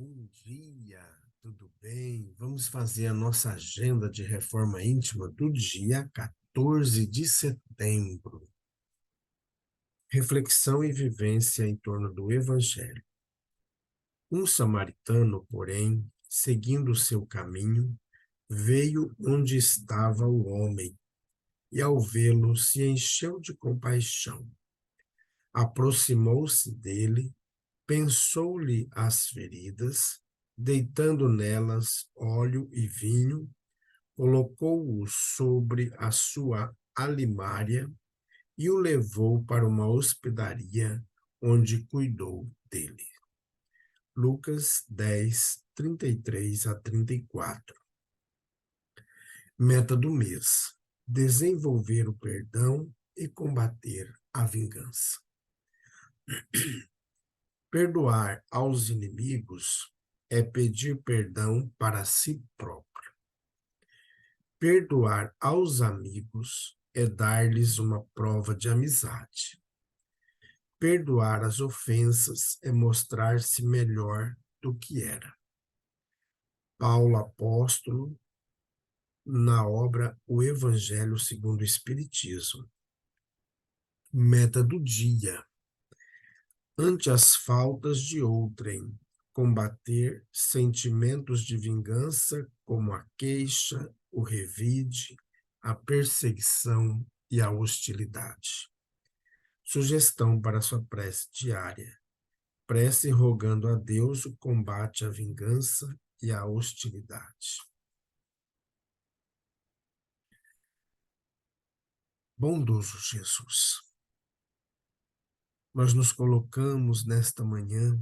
Bom dia, tudo bem? Vamos fazer a nossa agenda de reforma íntima do dia 14 de setembro. Reflexão e vivência em torno do Evangelho. Um samaritano, porém, seguindo o seu caminho, veio onde estava o homem e, ao vê-lo, se encheu de compaixão. Aproximou-se dele, pensou-lhe as feridas, deitando nelas óleo e vinho, colocou-o sobre a sua alimária e o levou para uma hospedaria, onde cuidou dele. Lucas 10, 33 a 34. Meta do mês: desenvolver o perdão e combater a vingança. Perdoar aos inimigos é pedir perdão para si próprio. Perdoar aos amigos é dar-lhes uma prova de amizade. Perdoar as ofensas é mostrar-se melhor do que era. Paulo Apóstolo, na obra O Evangelho segundo o Espiritismo. Meta do dia: ante as faltas de outrem, combater sentimentos de vingança como a queixa, o revide, a perseguição e a hostilidade. Sugestão para sua prece diária: prece rogando a Deus o combate à vingança e à hostilidade. Bondoso Jesus, nós nos colocamos nesta manhã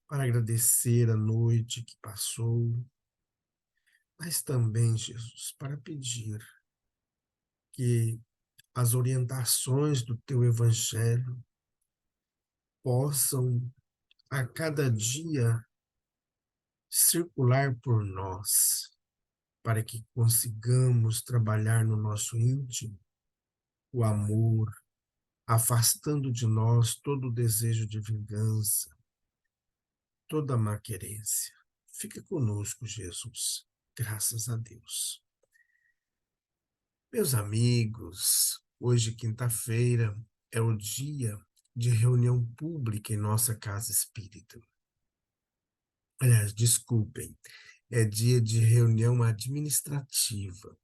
para agradecer a noite que passou, mas também, Jesus, para pedir que as orientações do teu Evangelho possam a cada dia circular por nós, para que consigamos trabalhar no nosso íntimo o amor, afastando de nós todo o desejo de vingança, toda a malquerência. Fica conosco, Jesus. Graças a Deus. Meus amigos, hoje, quinta-feira, é o dia de reunião pública em nossa casa espírita. Aliás, desculpem, é dia de reunião administrativa.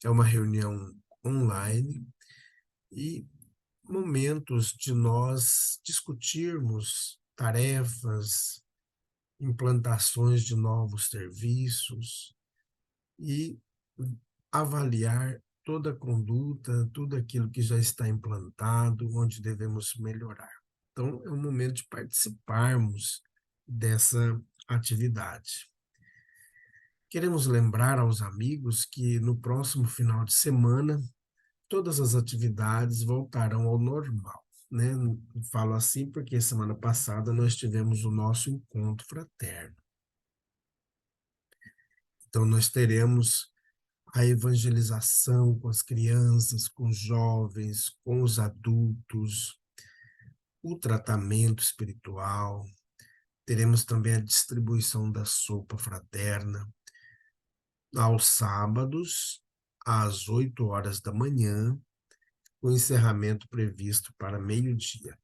É uma reunião online e momentos de nós discutirmos tarefas, implantações de novos serviços e avaliar toda a conduta, tudo aquilo que já está implantado, onde devemos melhorar. Então, é um momento de participarmos dessa atividade. Queremos lembrar aos amigos que no próximo final de semana todas as atividades voltarão ao normal, né? Falo assim porque semana passada nós tivemos o nosso encontro fraterno. Então nós teremos a evangelização com as crianças, com os jovens, com os adultos, o tratamento espiritual, teremos também a distribuição da sopa fraterna aos sábados, às 8 horas da manhã, o encerramento previsto para meio-dia.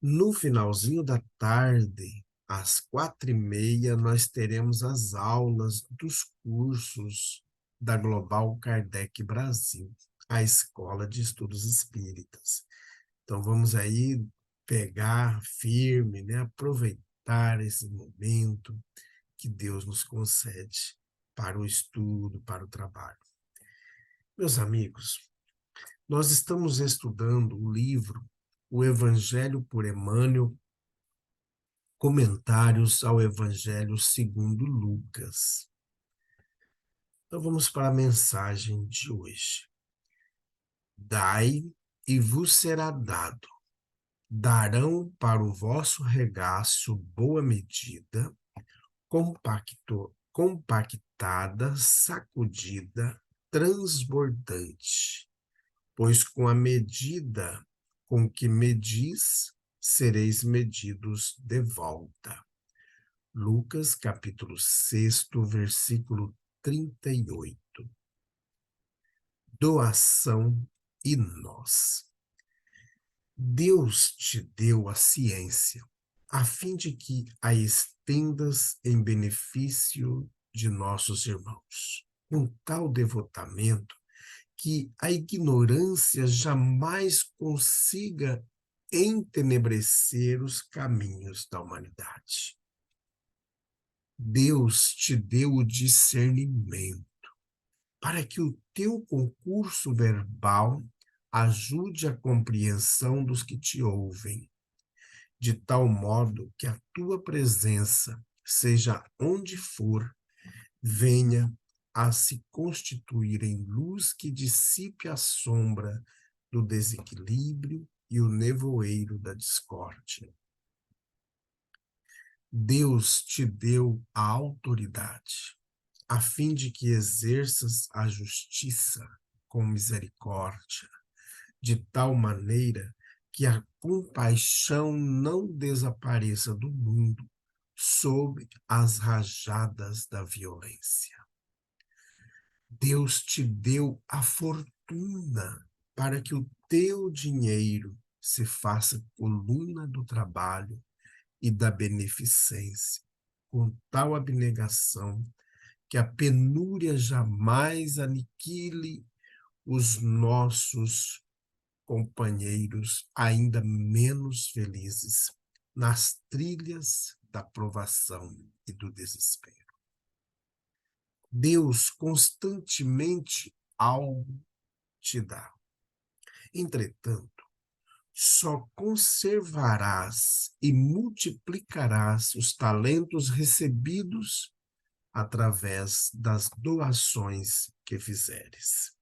No finalzinho da tarde, às 4h30, nós teremos as aulas dos cursos da Global Kardec Brasil, a Escola de Estudos Espíritas. Então, vamos aí pegar firme, né? Aproveitar esse momento que Deus nos concede para o estudo, para o trabalho. Meus amigos, nós estamos estudando o livro O Evangelho por Emmanuel, Comentários ao Evangelho segundo Lucas. Então vamos para a mensagem de hoje. Dai e vos será dado. Darão para o vosso regaço boa medida, compactada, sacudida, transbordante. Pois com a medida com que medis, sereis medidos de volta. Lucas, capítulo 6, versículo 38. Doação e nós. Deus te deu a ciência, a fim de que a estendas em benefício de nossos irmãos, com tal devotamento que a ignorância jamais consiga entenebrecer os caminhos da humanidade. Deus te deu o discernimento para que o teu concurso verbal ajude a compreensão dos que te ouvem, de tal modo que a tua presença, seja onde for, venha a se constituir em luz que dissipe a sombra do desequilíbrio e o nevoeiro da discórdia. Deus te deu a autoridade, a fim de que exerças a justiça com misericórdia, de tal maneira que a compaixão não desapareça do mundo sob as rajadas da violência. Deus te deu a fortuna para que o teu dinheiro se faça coluna do trabalho e da beneficência, com tal abnegação que a penúria jamais aniquile os nossos companheiros ainda menos felizes nas trilhas da provação e do desespero. Deus constantemente algo te dá. Entretanto, só conservarás e multiplicarás os talentos recebidos através das doações que fizeres.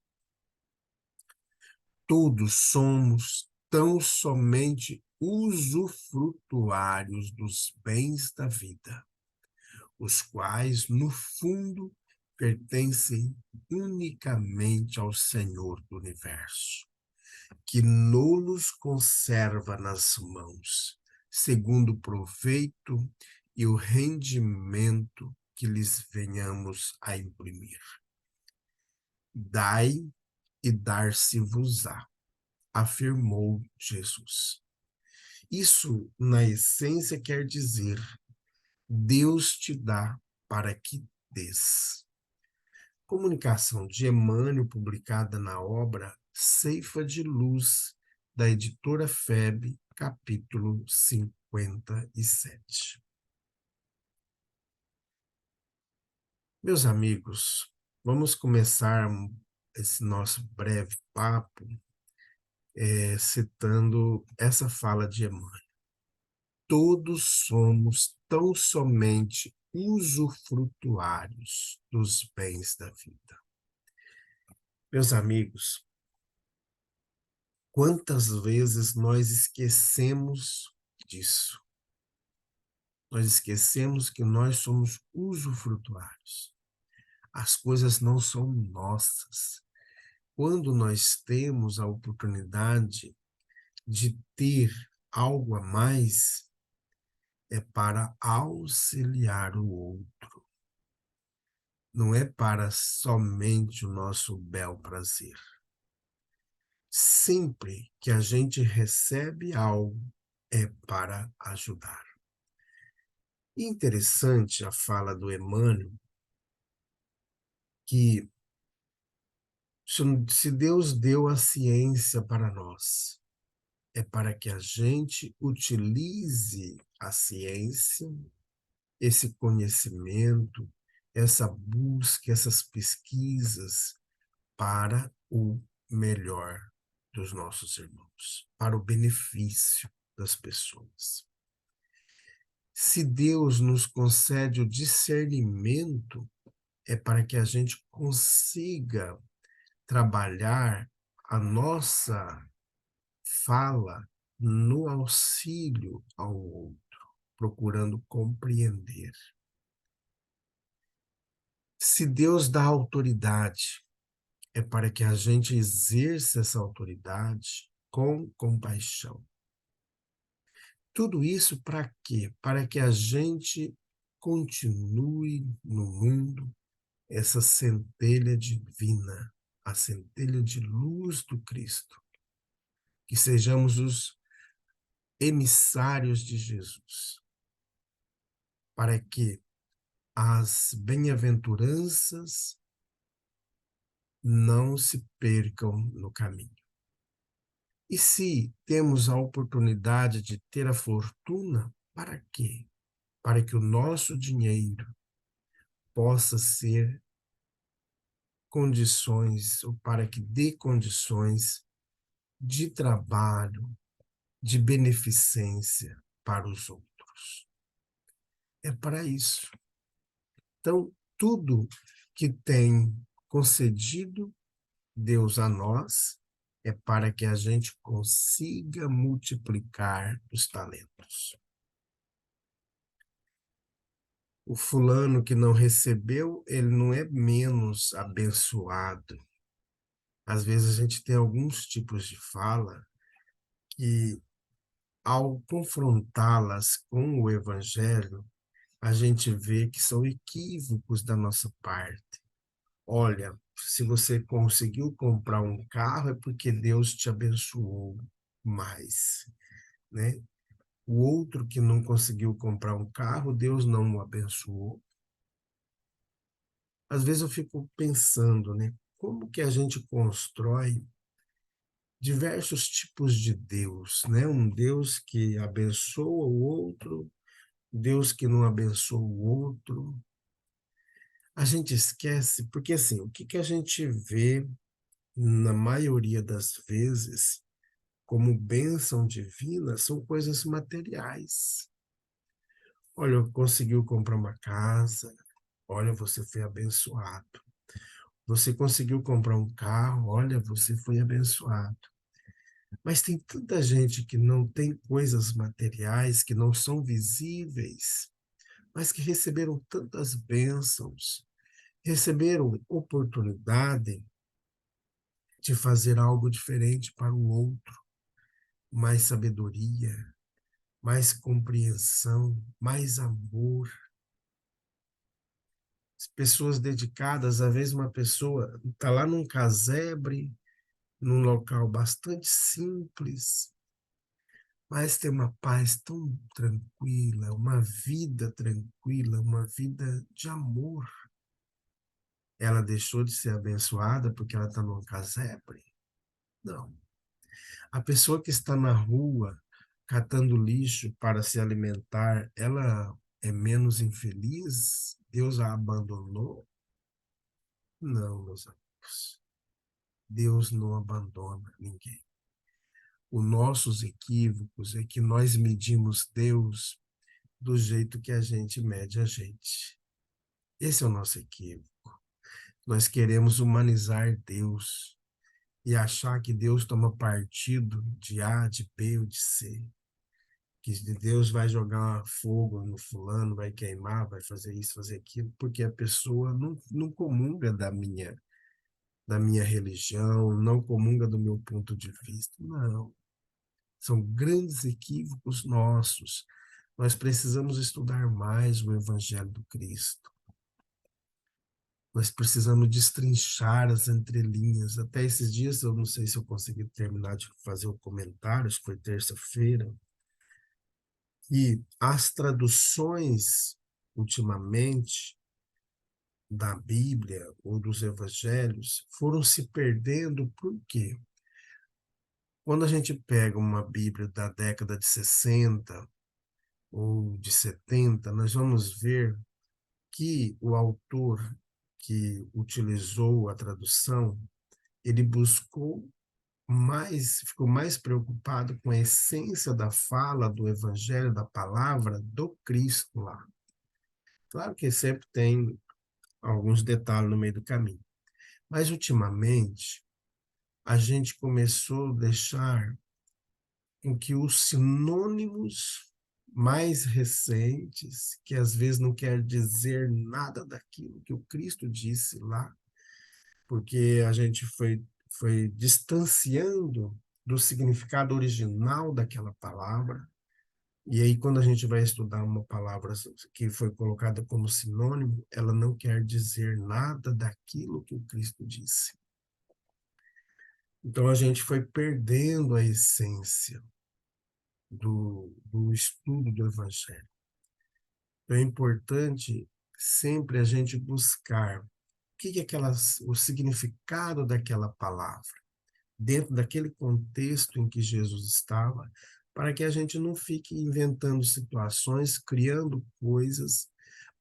Todos somos tão somente usufrutuários dos bens da vida, os quais, no fundo, pertencem unicamente ao Senhor do Universo, que nos conserva nas mãos, segundo o proveito e o rendimento que lhes venhamos a imprimir. Dai e dar-se-vos-á, afirmou Jesus. Isso, na essência, quer dizer: Deus te dá para que dês. Comunicação de Emmanuel, publicada na obra Ceifa de Luz, da editora FEB, capítulo 57. Meus amigos, vamos começar esse nosso breve papo citando essa fala de Emmanuel. Todos somos tão somente usufrutuários dos bens da vida. Meus amigos, quantas vezes nós esquecemos disso? Nós esquecemos que nós somos usufrutuários. As coisas não são nossas. Quando nós temos a oportunidade de ter algo a mais, é para auxiliar o outro. Não é para somente o nosso bel prazer. Sempre que a gente recebe algo, é para ajudar. Interessante a fala do Emmanuel, que se Deus deu a ciência para nós, é para que a gente utilize a ciência, esse conhecimento, essa busca, essas pesquisas para o melhor dos nossos irmãos, para o benefício das pessoas. Se Deus nos concede o discernimento, é para que a gente consiga trabalhar a nossa fala no auxílio ao outro, procurando compreender. Se Deus dá autoridade, é para que a gente exerça essa autoridade com compaixão. Tudo isso para quê? Para que a gente continue no mundo essa centelha divina, a centelha de luz do Cristo, que sejamos os emissários de Jesus, para que as bem-aventuranças não se percam no caminho. E se temos a oportunidade de ter a fortuna, para quê? Para que o nosso dinheiro possa ser condições, ou para que dê condições de trabalho, de beneficência para os outros. É para isso. Então, tudo que tem concedido Deus a nós é para que a gente consiga multiplicar os talentos. O fulano que não recebeu, ele não é menos abençoado. Às vezes a gente tem alguns tipos de fala que, ao confrontá-las com o evangelho, a gente vê que são equívocos da nossa parte. Olha, se você conseguiu comprar um carro é porque Deus te abençoou mais, né? O outro que não conseguiu comprar um carro, Deus não o abençoou. Às vezes eu fico pensando, né? Como que a gente constrói diversos tipos de Deus, né? Um Deus que abençoa o outro, Deus que não abençoa o outro. A gente esquece, porque assim, o que que a gente vê na maioria das vezes como bênção divina são coisas materiais. Olha, conseguiu comprar uma casa, olha, você foi abençoado. Você conseguiu comprar um carro, olha, você foi abençoado. Mas tem tanta gente que não tem coisas materiais, que não são visíveis, mas que receberam tantas bênçãos, receberam oportunidade de fazer algo diferente para o outro, mais sabedoria, mais compreensão, mais amor. Pessoas dedicadas, às vezes uma pessoa está lá num casebre, num local bastante simples, mas tem uma paz tão tranquila, uma vida tranquila, uma vida de amor. Ela deixou de ser abençoada porque ela está num casebre? Não. A pessoa que está na rua catando lixo para se alimentar, ela é menos infeliz? Deus a abandonou? Não, meus amigos. Deus não abandona ninguém. Os nossos equívocos é que nós medimos Deus do jeito que a gente mede a gente. Esse é o nosso equívoco. Nós queremos humanizar Deus e achar que Deus toma partido de A, de B ou de C. Que Deus vai jogar fogo no fulano, vai queimar, vai fazer isso, fazer aquilo, porque a pessoa não comunga da minha religião, não comunga do meu ponto de vista. Não. São grandes equívocos nossos. Nós precisamos estudar mais o Evangelho do Cristo. Nós precisamos destrinchar as entrelinhas. Até esses dias, eu não sei se eu consegui terminar de fazer o comentário, acho que foi terça-feira, e as traduções, ultimamente, da Bíblia ou dos Evangelhos foram se perdendo. Por quê? Quando a gente pega uma Bíblia da década de 60 ou de 70, nós vamos ver que o autor que utilizou a tradução, ele buscou mais, ficou mais preocupado com a essência da fala, do evangelho, da palavra do Cristo lá. Claro que sempre tem alguns detalhes no meio do caminho, mas ultimamente a gente começou a deixar com que os sinônimos mais recentes, que às vezes não quer dizer nada daquilo que o Cristo disse lá, porque a gente foi distanciando do significado original daquela palavra, E aí, quando a gente vai estudar uma palavra que foi colocada como sinônimo, ela não quer dizer nada daquilo que o Cristo disse. Então, a gente foi perdendo a essência do estudo do Evangelho. Então, é importante sempre a gente buscar que é o significado daquela palavra, dentro daquele contexto em que Jesus estava, para que a gente não fique inventando situações, criando coisas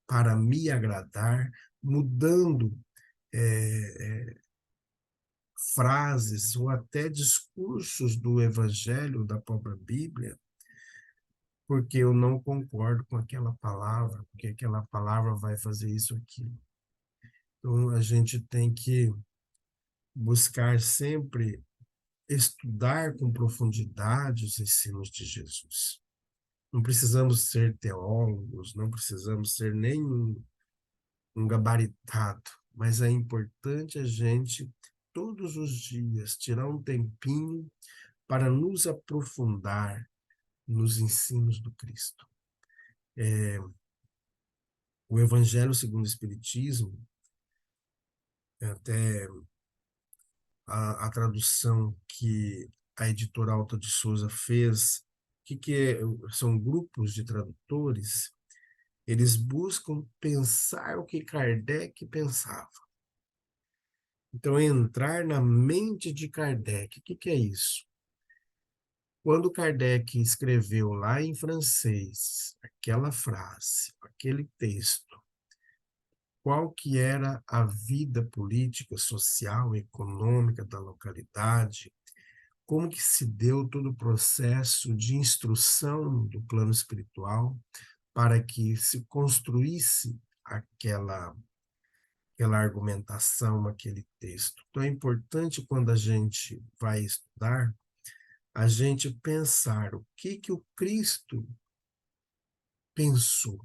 para me agradar, mudando frases ou até discursos do Evangelho, da própria Bíblia, porque eu não concordo com aquela palavra, porque aquela palavra vai fazer isso aqui. Então, a gente tem que buscar sempre estudar com profundidade os ensinos de Jesus. Não precisamos ser teólogos, não precisamos ser nem um gabaritado, mas é importante a gente, todos os dias, tirar um tempinho para nos aprofundar nos ensinos do Cristo. O Evangelho segundo o Espiritismo, até a tradução que a editora Alta de Souza fez, são grupos de tradutores, eles buscam pensar o que Kardec pensava. Então, entrar na mente de Kardec. O que é isso? Quando Kardec escreveu lá em francês aquela frase, aquele texto, qual que era a vida política, social, econômica da localidade, como que se deu todo o processo de instrução do plano espiritual para que se construísse aquela argumentação, aquele texto. Então é importante quando a gente vai estudar, a gente pensar o que o Cristo pensou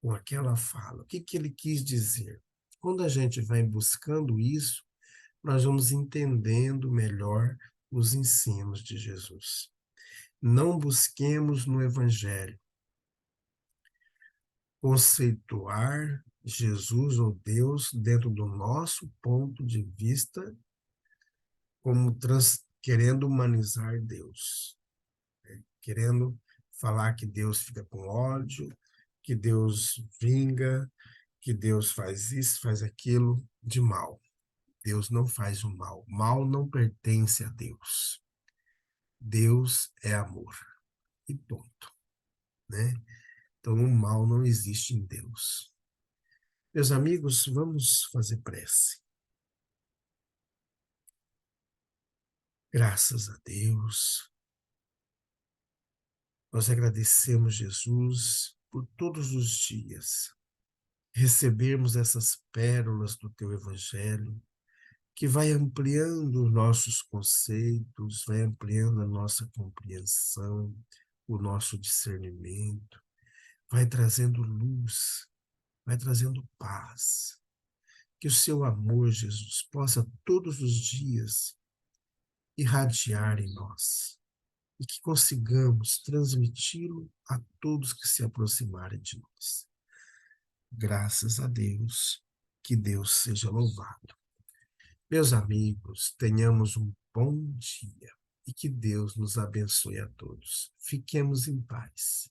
com aquela fala, o que ele quis dizer. Quando a gente vai buscando isso, nós vamos entendendo melhor os ensinos de Jesus. Não busquemos no Evangelho conceituar Jesus ou Deus dentro do nosso ponto de vista, como querendo humanizar Deus, né? Querendo falar que Deus fica com ódio, que Deus vinga, que Deus faz isso, faz aquilo de mal. Deus não faz o mal. Mal não pertence a Deus. Deus é amor. E ponto, né? Então, o mal não existe em Deus. Meus amigos, vamos fazer prece. Graças a Deus, nós agradecemos, Jesus, por todos os dias recebermos essas pérolas do Teu Evangelho, que vai ampliando os nossos conceitos, vai ampliando a nossa compreensão, o nosso discernimento, vai trazendo luz, vai trazendo paz. Que o Seu amor, Jesus, possa todos os dias irradiar em nós e que consigamos transmiti-lo a todos que se aproximarem de nós. Graças a Deus, que Deus seja louvado. Meus amigos, tenhamos um bom dia e que Deus nos abençoe a todos. Fiquemos em paz.